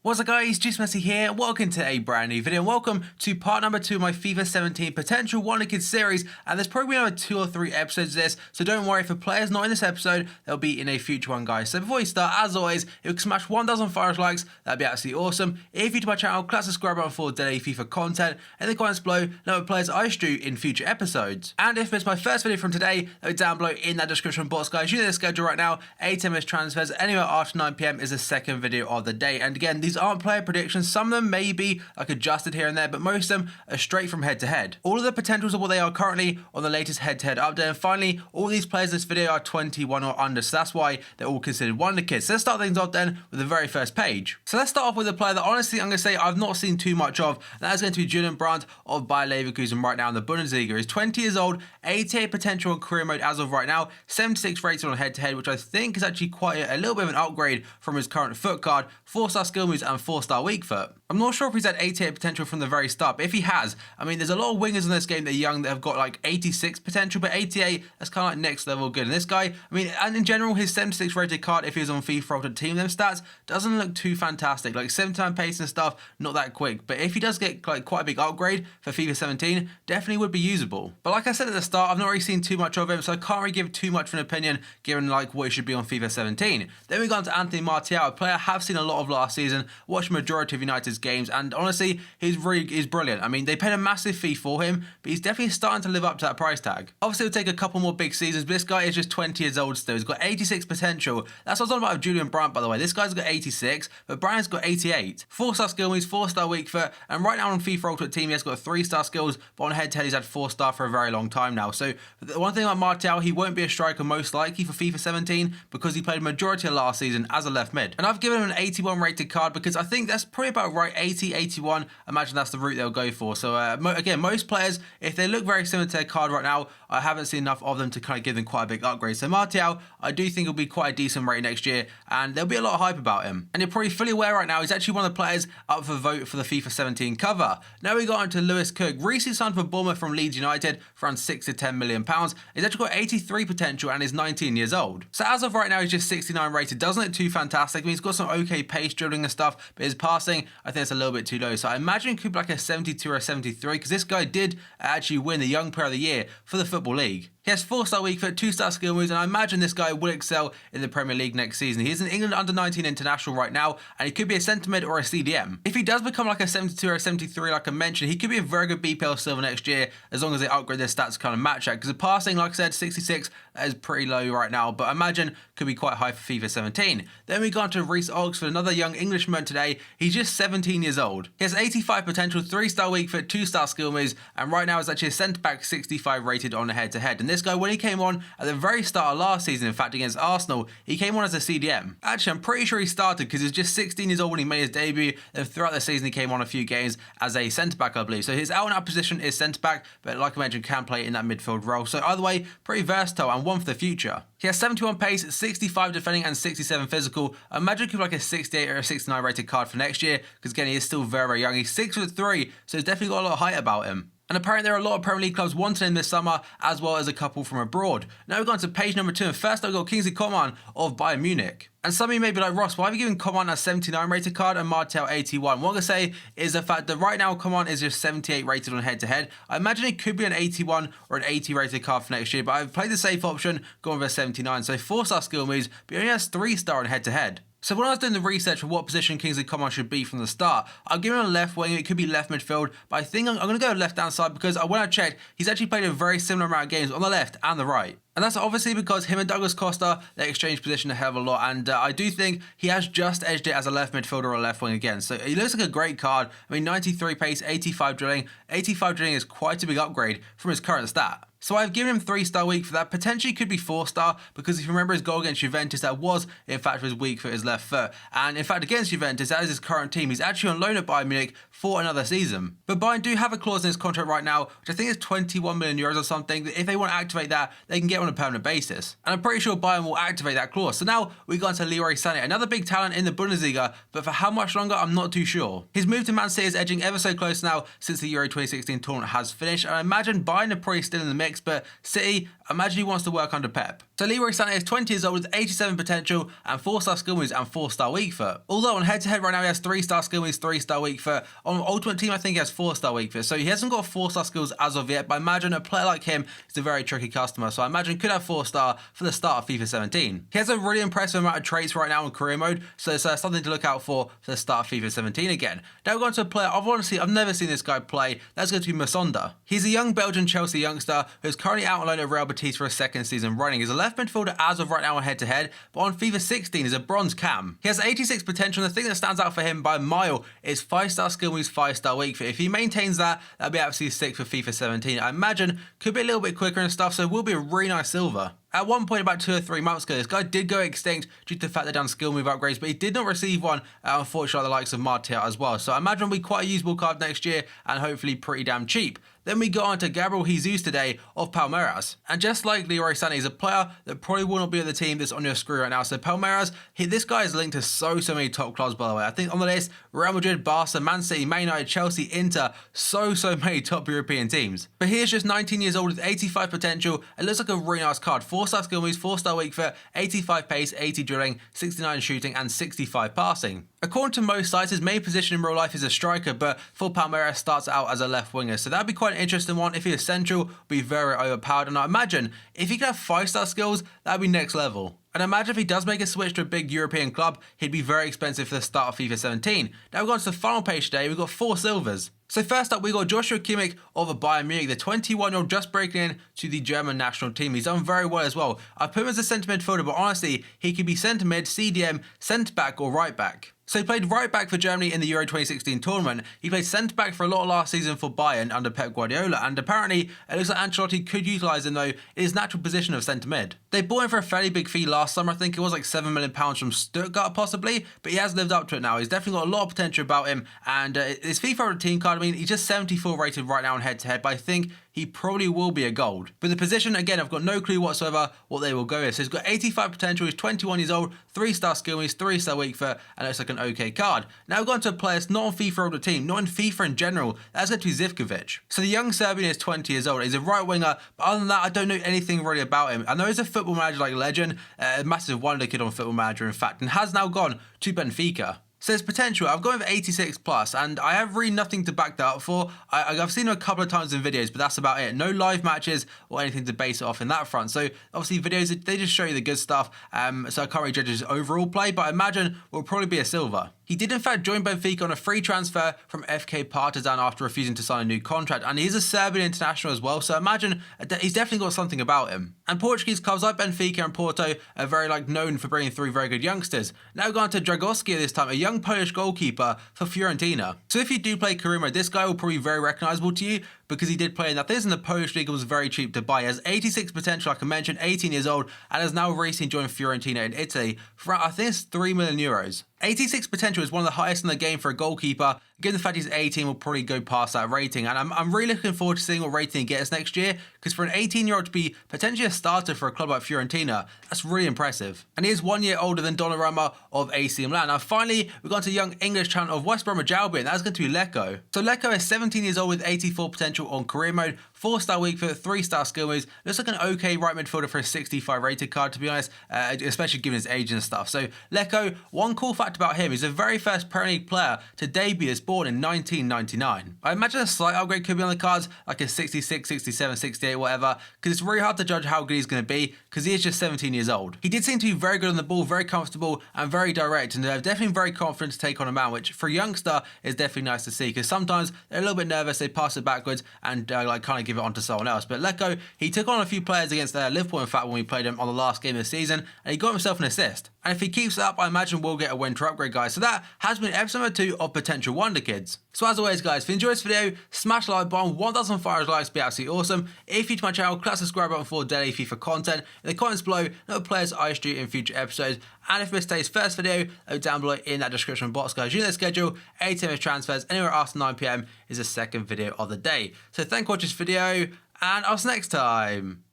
What's up guys, Juice Messi here, welcome to a brand new video and welcome to part number 2 of my FIFA 17 potential Wonderkids series, and there's probably another 2 or 3 episodes of this, so don't worry, if a player's not in this episode, they'll be in a future one guys. So before we start, as always, if you can smash 1,500 likes, that'd be absolutely awesome. If you're to my channel, click subscribe button for daily FIFA content, and in the comments below, know what players I should do in future episodes. And if it's my first video from today, that'll be down below in that description box guys. You know the schedule right now, 8 AM is transfers, anywhere after 9 PM is the second video of the day, and again, these aren't player predictions. Some of them may be like adjusted here and there, but most of them are straight from head to head. All of the potentials of what they are currently on the latest head to head update, and finally, all these players in this video are 21 or under, so that's why they're all considered Wonderkids. So let's start things off then with the very first page. So let's start off with a player that honestly I'm going to say I've not seen too much of, and that is going to be Julian Brandt of Bayer Leverkusen right now in the Bundesliga. He's 20 years old, 88 potential in career mode as of right now, 76 rated on head to head, which I think is actually quite a little bit of an upgrade from his current foot card, 4-star skill moves and 4-star weak foot. I'm not sure if he's had 88 potential from the very start, but if he has, I mean, there's a lot of wingers in this game that are young that have got like 86 potential, but 88, that's kind of like next level good. And this guy, I mean, and in general, his 76 rated card, if he was on FIFA Ultimate Team, them stats doesn't look too fantastic. Like 79 pace and stuff, not that quick. But if he does get like quite a big upgrade for FIFA 17, definitely would be usable. But like I said at the start, I've not really seen too much of him, so I can't really give too much of an opinion given like what he should be on FIFA 17. Then we got on to Anthony Martial, a player I have seen a lot of last season, watched majority of United's games, and honestly, he's brilliant. I mean, they paid a massive fee for him, but he's definitely starting to live up to that price tag. Obviously, it'll take a couple more big seasons, but this guy is just 20 years old still. He's got 86 potential. That's what I was on about with Julian Brandt, by the way. This guy's got 86, but Brandt's got 88. 4-star skill moves, 4-star weak foot, and right now on FIFA Ultimate Team, he has got 3-star skills, but on head-to-head, he's had 4-star for a very long time now. So, the one thing about Martial, he won't be a striker most likely for FIFA 17 because he played a majority of last season as a left mid. And I've given him an 81 rated card because I think that's probably about right, 80, 81. Imagine that's the route they'll go for. So again, most players, if they look very similar to their card right now, I haven't seen enough of them to kind of give them quite a big upgrade. So Martial, I do think he'll be quite a decent rate next year, and there'll be a lot of hype about him. And you're probably fully aware right now, he's actually one of the players up for vote for the FIFA 17 cover. Now we got on to Lewis Cook, recently signed for Bournemouth from Leeds United for around £6 to £10 million. He's actually got 83 potential and is 19 years old. So as of right now, he's just 69 rated. Doesn't look too fantastic. I mean, he's got some okay pace dribbling and stuff, but his passing, I think it's a little bit too low. So I imagine it could be like a 72 or a 73, because this guy did actually win the Young Player of the Year for the Football League. He has 4-star weak foot, 2-star skill moves, and I imagine this guy will excel in the Premier League next season. He is an England under-19 international right now, and he could be a centre mid or a CDM. If he does become like a 72 or a 73, like I mentioned, he could be a very good BPL silver next year, as long as they upgrade their stats to kind of match that. Because the passing, like I said, 66, that is pretty low right now, but I imagine could be quite high for FIFA 17. Then we go on to Reece Oxford, another young Englishman today. He's just 17 years old. He has 85 potential, 3-star weak foot, 2-star skill moves, and right now is actually a centre-back 65 rated on the head-to-head. And this guy, when he came on at the very start of last season, in fact against Arsenal, he came on as a CDM. Actually, I'm pretty sure he started because he was just 16 years old when he made his debut, and throughout the season he came on a few games as a centre-back, I believe. So his out-and-out position is centre-back, but like I mentioned, can play in that midfield role. So either way, pretty versatile and one for the future. He has 71 pace, 65 defending, and 67 physical. I imagine it could be like a 68 or a 69 rated card for next year, because again, he is still very, very young. He's 6'3", so he's definitely got a lot of height about him. And apparently there are a lot of Premier League clubs wanting him this summer, as well as a couple from abroad. Now we've gone to page number 2, and first I've got Coman of Bayern Munich. And some of you may be like, Ross, why have you given Coman a 79 rated card and Martial 81? What I'm going to say is the fact that right now Coman is just 78 rated on head-to-head. I imagine it could be an 81 or an 80 rated card for next year, but I've played the safe option, going with a 79. So 4-star skill moves, but he only has 3-star on head-to-head. So when I was doing the research for what position Kingsley Coman should be from the start, I've given him a left wing, it could be left midfield, but I think I'm going to go left-hand side because when I checked, he's actually played a very similar amount of games on the left and the right. And that's obviously because him and Douglas Costa, they exchange position a hell of a lot, and I do think he has just edged it as a left midfielder or a left wing again. So he looks like a great card. I mean, 93 pace, 85 drilling. 85 drilling is quite a big upgrade from his current stat. So I've given him 3-star weak for that. Potentially could be 4-star, because if you remember his goal against Juventus, that was in fact his weak foot, his left foot. And in fact against Juventus, that is his current team. He's actually on loan at Bayern Munich for another season. But Bayern do have a clause in his contract right now, which I think is 21 million euros or something, that if they want to activate that, they can get on a permanent basis. And I'm pretty sure Bayern will activate that clause. So now we go on to Leroy Sané, another big talent in the Bundesliga, but for how much longer, I'm not too sure. His move to Man City is edging ever so close now since the Euro 2016 tournament has finished, and I imagine Bayern are probably still in the mix next, but City, imagine he wants to work under Pep. So Leroy Sané is 20 years old with 87 potential and 4-star skill moves and 4-star weak foot. Although on head-to-head right now he has 3-star skill moves, 3-star weak foot. On Ultimate Team I think he has 4-star weak foot. So he hasn't got 4-star skills as of yet, but I imagine a player like him is a very tricky customer. So I imagine he could have 4-star for the start of FIFA 17. He has a really impressive amount of traits right now in career mode, so it's something to look out for the start of FIFA 17 again. Now we're going to a player I've never seen this guy play. That's going to be Musonda. He's a young Belgian Chelsea youngster who's currently out on loan at Real Betis for a second season running. He's a left midfielder as of right now on head-to-head, but on FIFA 16 is a bronze cam. He has 86 potential, and the thing that stands out for him by a mile is 5-star skill moves, 5-star weak foot. If he maintains that, that'd be absolutely sick for FIFA 17. I imagine could be a little bit quicker and stuff, so will be a really nice silver. At one point about 2 or 3 months ago, this guy did go extinct due to the fact they'd done skill move upgrades, but he did not receive one, unfortunately, like the likes of Martial as well. So I imagine it'll be quite a usable card next year and hopefully pretty damn cheap. Then we got on to Gabriel Jesus today of Palmeiras. And just like Leroy Sané, he's a player that probably will not be on the team that's on your screen right now. So Palmeiras, this guy is linked to so many top clubs, by the way. I think on the list, Real Madrid, Barca, Man City, Man United, Chelsea, Inter, so many top European teams. But he's just 19 years old with 85 potential. It looks like a really nice card. 4-star skill moves, 4-star weak foot, 85 pace, 80 drilling, 69 shooting, and 65 passing. According to most sites, his main position in real life is a striker, but for Palmeiras starts out as a left winger. So that'd be quite an interesting one. If he is central, would be very overpowered. And I imagine if he could have 5-star skills, that'd be next level. And imagine if he does make a switch to a big European club, he'd be very expensive for the start of FIFA 17. Now we're going to the final page today, we've got 4 silvers. So first up, we got Joshua Kimmich of Bayern Munich, the 21-year-old just breaking in to the German national team. He's done very well as well. I put him as a centre midfielder, but honestly, he could be centre mid, CDM, centre back, or right back. So he played right back for Germany in the Euro 2016 tournament. He played centre back for a lot of last season for Bayern under Pep Guardiola, and apparently it looks like Ancelotti could utilise him though in his natural position of centre mid. They bought him for a fairly big fee last summer. I think it was like £7 million from Stuttgart possibly, but he has lived up to it now. He's definitely got a lot of potential about him, and his FIFA team card, I mean, he's just 74 rated right now on head-to-head, but I think he probably will be a gold. But the position, again, I've got no clue whatsoever what they will go with. So he's got 85 potential, he's 21 years old, 3-star skill moves, 3-star weak foot, and looks like an okay card. Now we're going to a player that's not on FIFA of the team, not in FIFA in general. That's going to be Živković. So the young Serbian is 20 years old. He's a right winger, but other than that, I don't know anything really about him. I know he's a Football Manager like legend, a massive Wonderkid on Football Manager, in fact, and has now gone to Benfica. So there's potential. I've gone with 86 plus, and I have really nothing to back that up for. I've seen him a couple of times in videos, but that's about it. No live matches or anything to base it off in that front. So obviously videos, they just show you the good stuff. So I can't really judge his overall play, but I imagine will probably be a silver. He did in fact join Benfica on a free transfer from FK Partizan after refusing to sign a new contract, and he's a Serbian international as well, so imagine he's definitely got something about him. And Portuguese clubs like Benfica and Porto are very known for bringing through very good youngsters. Now we're going to Dragowski this time, a young Polish goalkeeper for Fiorentina. So if you do play career mode, this guy will probably be very recognisable to you because he did play in that. This in the Polish league, was very cheap to buy. He has 86 potential, like I mentioned, 18 years old, and has now recently joined Fiorentina in Italy for I think it's €3 million. 86 potential is one of the highest in the game for a goalkeeper. Given the fact he's 18, will probably go past that rating. And I'm really looking forward to seeing what rating he gets next year, because for an 18-year-old to be potentially a starter for a club like Fiorentina, that's really impressive. And he is 1 year older than Donnarumma of AC Milan. Now finally, we've gone to young English talent of West Bromwich Albion. That's going to be Leko. So Leko is 17 years old with 84 potential on career mode, 4-star weak foot, 3-star skill moves. Looks like an okay right midfielder for a 65 rated card, to be honest, especially given his age and stuff. So Leko, one cool fact about him, he's the very first Premier League player to debut as born in 1999. I imagine a slight upgrade could be on the cards, like a 66, 67, 68, whatever, because it's really hard to judge how good he's going to be, because he is just 17 years old. He did seem to be very good on the ball, very comfortable, and very direct, and they're definitely very confident to take on a man, which for a youngster is definitely nice to see, because sometimes they're a little bit nervous, they pass it backwards, and kind of give it on to someone else. But Leko, he took on a few players against Liverpool, in fact, when we played him on the last game of the season, and he got himself an assist. And if he keeps it up, I imagine we'll get a winter upgrade, guys. So that has been episode number 2 of Potential Wonderkids. So as always, guys, if you enjoyed this video, smash the like button. 1,500 likes would be absolutely awesome. If you're new to my channel, click the subscribe button for daily FIFA content. In the comments below, note players I should do in future episodes. And if you missed today's first video, down below in that description box, guys. You know the schedule, 8 AM transfers, anywhere after 9 PM is the second video of the day. So thank you for watching this video, and I'll see you next time.